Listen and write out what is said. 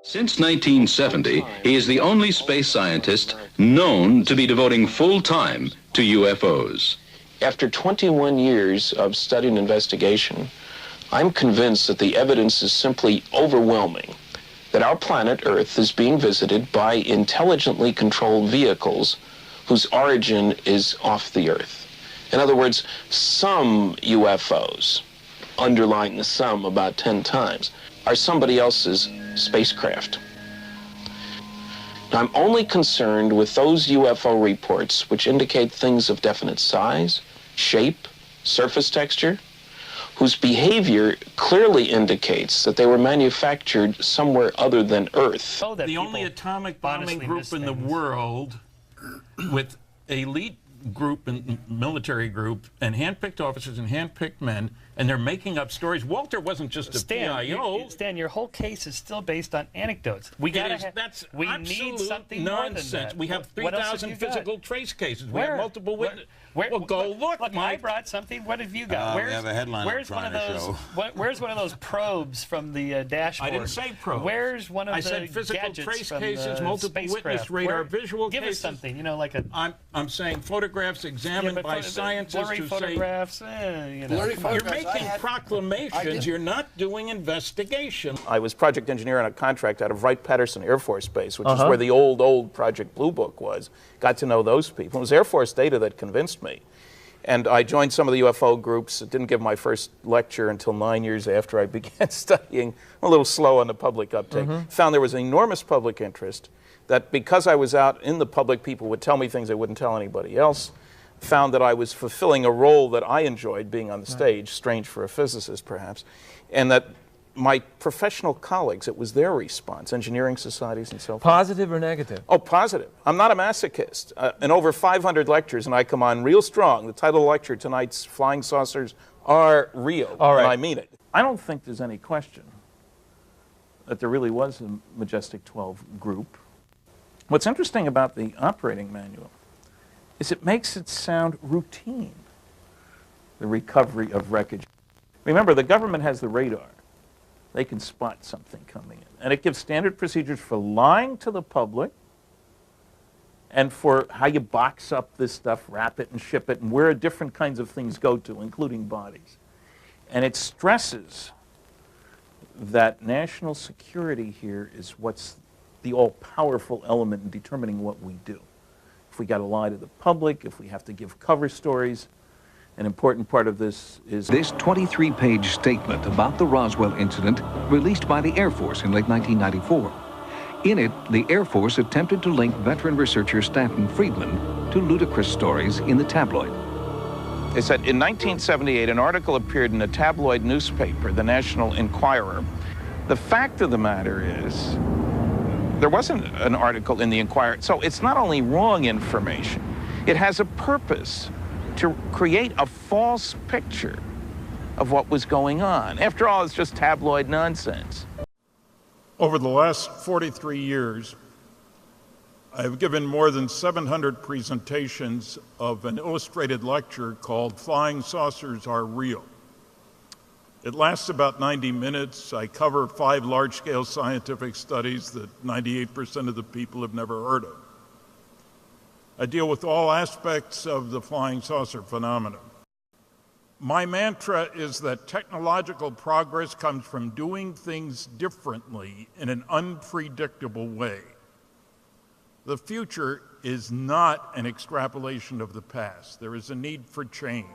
Since 1970, he is the only space scientist known to be devoting full time to UFOs. After 21 years of study and investigation, I'm convinced that the evidence is simply overwhelming that our planet Earth is being visited by intelligently controlled vehicles whose origin is off the Earth. In other words, some UFOs, underlying the sum about 10 times, are somebody else's spacecraft. Now, I'm only concerned with those UFO reports which indicate things of definite size, shape, surface texture, whose behavior clearly indicates that they were manufactured somewhere other than Earth. The only atomic bombing group in the world with elite group and military group and handpicked officers and handpicked men, and they're making up stories. Walter wasn't just a PIO. Stan, your whole case is still based on anecdotes. We need something nonsense. More than that. We have 3,000 physical trace cases. We have multiple witnesses. Well, go look, Mike. I brought something. What have you got? We have a headline where's one of those? Where's one of those probes from the dashboard? I didn't say probes. Where's one of I the said physical gadgets trace from cases, multiple witness radar visual Give cases. us something, you know, like a... I'm saying photographs examined by scientists blurry who photographs, say... you know. You're making proclamations. You're not doing investigation. I was project engineer on a contract out of Wright-Patterson Air Force Base, which is where the old Project Blue Book was. Got to know those people. It was Air Force data that convinced me. And I joined some of the UFO groups. Didn't give my first lecture until 9 years after I began studying. A little slow on the public uptake. Found there was enormous public interest, that because I was out in the public, people would tell me things they wouldn't tell anybody else. Found that I was fulfilling a role that I enjoyed, being on the stage, strange for a physicist perhaps, and that my professional colleagues, it was their response, engineering societies and so forth. Positive or negative? Oh, positive. I'm not a masochist. In over 500 lectures, and I come on real strong. The title of the lecture tonight's Flying Saucers Are Real, and I mean it. I don't think there's any question that there really was a Majestic 12 group. What's interesting about the operating manual is it makes it sound routine, the recovery of wreckage. Remember, the government has the radar. They can spot something coming in. And it gives standard procedures for lying to the public and for how you box up this stuff, wrap it and ship it, and where different kinds of things go to, including bodies. And it stresses that national security here is what's the all-powerful element in determining what we do. If we got to lie to the public, if we have to give cover stories, an important part of this is... This 23-page statement about the Roswell incident released by the Air Force in late 1994. In it, the Air Force attempted to link veteran researcher Stanton Friedman to ludicrous stories in the tabloid. They said in 1978, an article appeared in a tabloid newspaper, the National Enquirer. The fact of the matter is, there wasn't an article in the Enquirer. So it's not only wrong information, it has a purpose to create a false picture of what was going on. After all, it's just tabloid nonsense. Over the last 43 years, I've given more than 700 presentations of an illustrated lecture called Flying Saucers Are Real. It lasts about 90 minutes. I cover 5 large-scale scientific studies that 98% of the people have never heard of. I deal with all aspects of the flying saucer phenomenon. My mantra is that technological progress comes from doing things differently in an unpredictable way. The future is not an extrapolation of the past. There is a need for change.